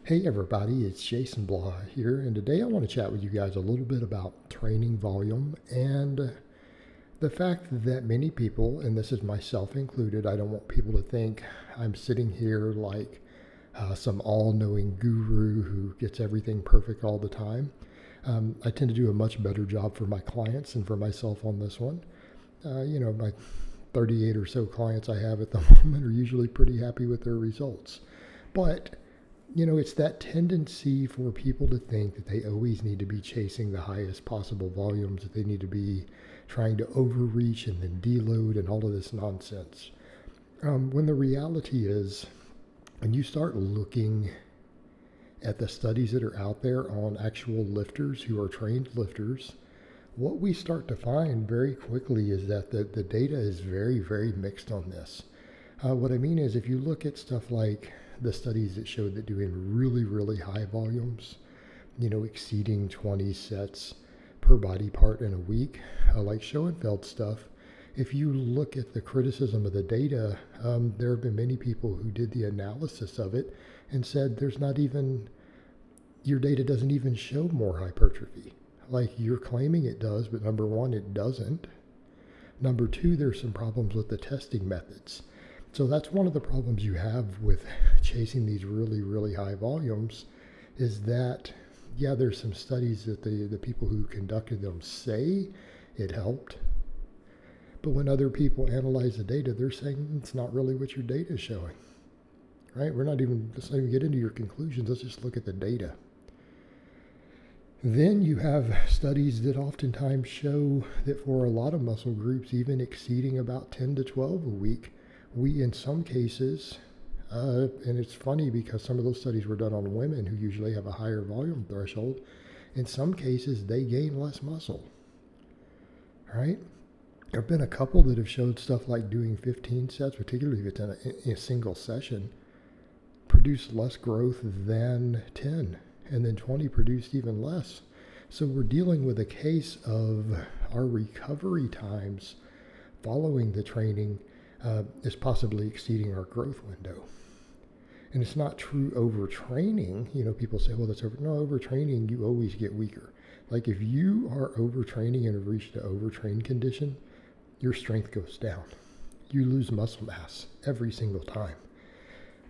Hey everybody, it's Jason Blaha here, and today I want to chat with you guys a little bit about training volume and the fact that many people, and this is myself included, I don't want people to think I'm sitting here like some all-knowing guru who gets everything perfect all the time. I tend to do a much better job for my clients and for myself on this one. My 38 or so clients I have at the moment are usually pretty happy with their results. But it's that tendency for people to think that they always need to be chasing the highest possible volumes, that they need to be trying to overreach and then deload and all of this nonsense. When the reality is, when you start looking at the studies that are out there on actual lifters who are trained lifters, what we start to find very quickly is that the data is very, very mixed on this. What I mean is, if you look at stuff like the studies that showed that doing really, really high volumes, exceeding 20 sets per body part in a week, like Schoenfeld stuff, if you look at the criticism of the data, there have been many people who did the analysis of it and said your data doesn't even show more hypertrophy. Like you're claiming it does, but number one, it doesn't. Number two, there's some problems with the testing methods. So that's one of the problems you have with chasing these really, really high volumes is that, yeah, there's some studies that the people who conducted them say it helped. But when other people analyze the data, they're saying it's not really what your data is showing, right? Let's not even get into your conclusions. Let's just look at the data. Then you have studies that oftentimes show that for a lot of muscle groups, even exceeding about 10 to 12 a week, we, in some cases, and it's funny because some of those studies were done on women who usually have a higher volume threshold. In some cases, they gain less muscle, right? There have been a couple that have showed stuff like doing 15 sets, particularly if it's in a single session, produced less growth than 10, and then 20 produced even less. So we're dealing with a case of our recovery times following the training is possibly exceeding our growth window. And it's not true overtraining. People say, well, overtraining, you always get weaker. Like if you are overtraining and have reached an overtrained condition, your strength goes down. You lose muscle mass every single time.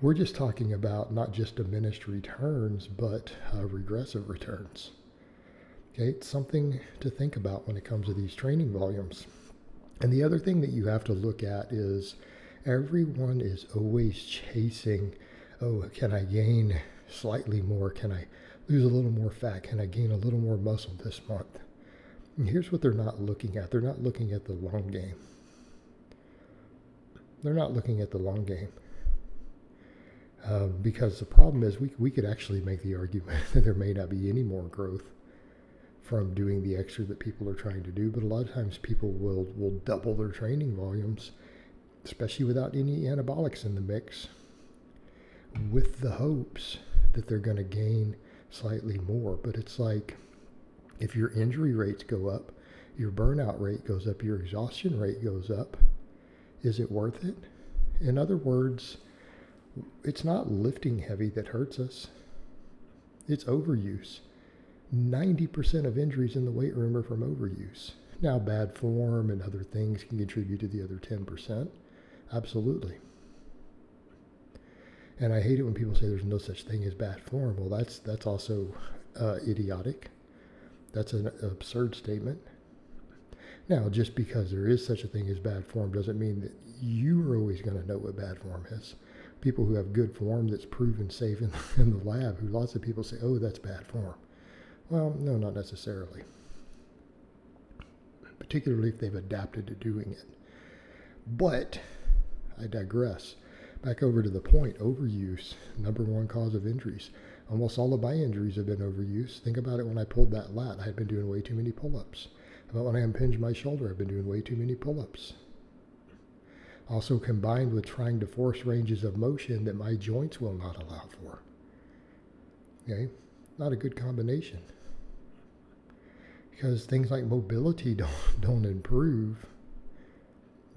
We're just talking about not just diminished returns, but regressive returns. Okay, it's something to think about when it comes to these training volumes. And the other thing that you have to look at is everyone is always chasing, can I gain slightly more? Can I lose a little more fat? Can I gain a little more muscle this month? And here's what they're not looking at. They're not looking at the long game. They're not looking at the long game. Because the problem is we could actually make the argument that there may not be any more growth from doing the extra that people are trying to do, but a lot of times people will double their training volumes, especially without any anabolics in the mix, with the hopes that they're going to gain slightly more. But it's like, if your injury rates go up, your burnout rate goes up, your exhaustion rate goes up, is it worth it? In other words, it's not lifting heavy that hurts us. It's overuse. 90% of injuries in the weight room are from overuse. Now, bad form and other things can contribute to the other 10%. Absolutely. And I hate it when people say there's no such thing as bad form. Well, that's also idiotic. That's an absurd statement. Now, just because there is such a thing as bad form doesn't mean that you're always going to know what bad form is. People who have good form that's proven safe in the lab, who lots of people say, oh, that's bad form. Well, no, not necessarily. Particularly if they've adapted to doing it. But I digress. Back over to the point, overuse, number one cause of injuries. Almost all of my injuries have been overuse. Think about it when I pulled that lat. I had been doing way too many pull-ups. About when I impinged my shoulder, I've been doing way too many pull-ups. Also combined with trying to force ranges of motion that my joints will not allow for. Okay? Not a good combination. Because things like mobility don't improve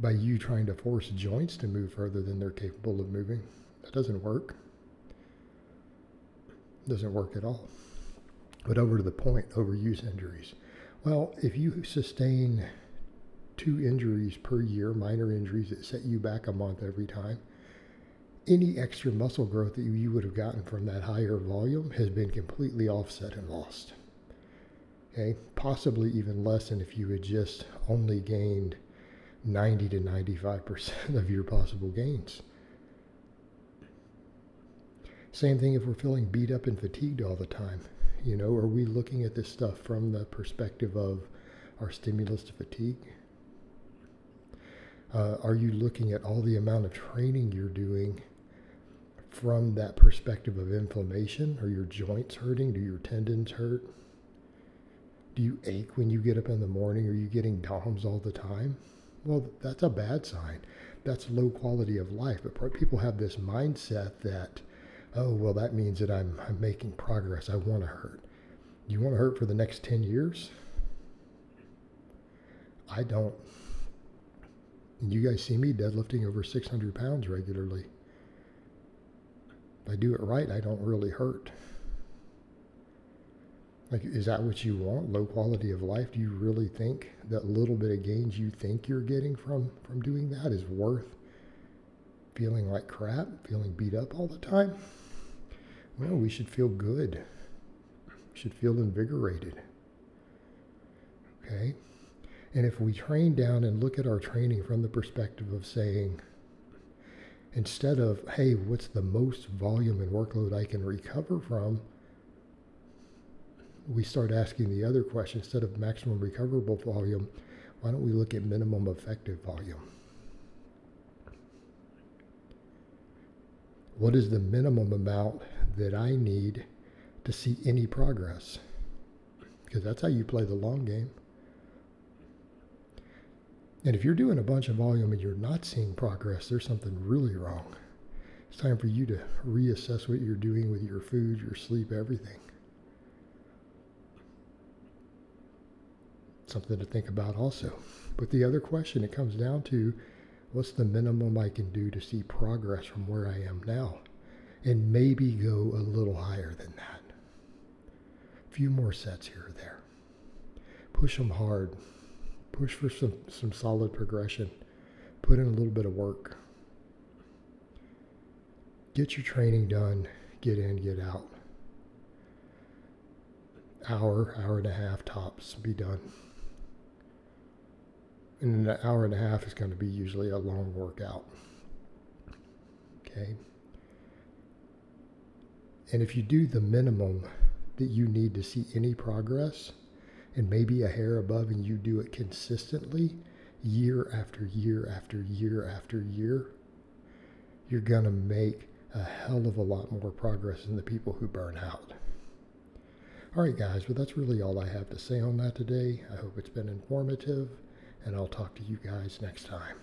by you trying to force joints to move further than they're capable of moving. That doesn't work. Doesn't work at all. But over to the point, overuse injuries. Well, if you sustain 2 injuries per year, minor injuries that set you back a month every time, any extra muscle growth that you would have gotten from that higher volume has been completely offset and lost. Okay, possibly even less than if you had just only gained 90 to 95% of your possible gains. Same thing if we're feeling beat up and fatigued all the time. Are we looking at this stuff from the perspective of our stimulus to fatigue? Are you looking at all the amount of training you're doing from that perspective of inflammation? Are your joints hurting? Do your tendons hurt? Do you ache when you get up in the morning? Are you getting DOMS all the time? Well, that's a bad sign. That's low quality of life. But people have this mindset that, oh, well, that means that I'm making progress. I want to hurt. Do you want to hurt for the next 10 years? I don't. And you guys see me deadlifting over 600 pounds regularly. If I do it right, I don't really hurt. Like, is that what you want? Low quality of life? Do you really think that little bit of gains you think you're getting from doing that is worth feeling like crap, feeling beat up all the time? Well, we should feel good. We should feel invigorated. Okay? And if we train down and look at our training from the perspective of saying, instead of, hey, what's the most volume and workload I can recover from, we start asking the other question, instead of maximum recoverable volume, why don't we look at minimum effective volume? What is the minimum amount that I need to see any progress? Because that's how you play the long game. And if you're doing a bunch of volume and you're not seeing progress, there's something really wrong. It's time for you to reassess what you're doing with your food, your sleep, everything. Something to think about also. But the other question, it comes down to, what's the minimum I can do to see progress from where I am now? And maybe go a little higher than that. A few more sets here or there. Push them hard. Push for some solid progression. Put in a little bit of work. Get your training done. Get in, get out. Hour and a half tops. Be done. And an hour and a half is going to be usually a long workout. Okay? And if you do the minimum that you need to see any progress, and maybe a hair above, and you do it consistently, year after year after year after year, you're going to make a hell of a lot more progress than the people who burn out. All right, guys, well, that's really all I have to say on that today. I hope it's been informative, and I'll talk to you guys next time.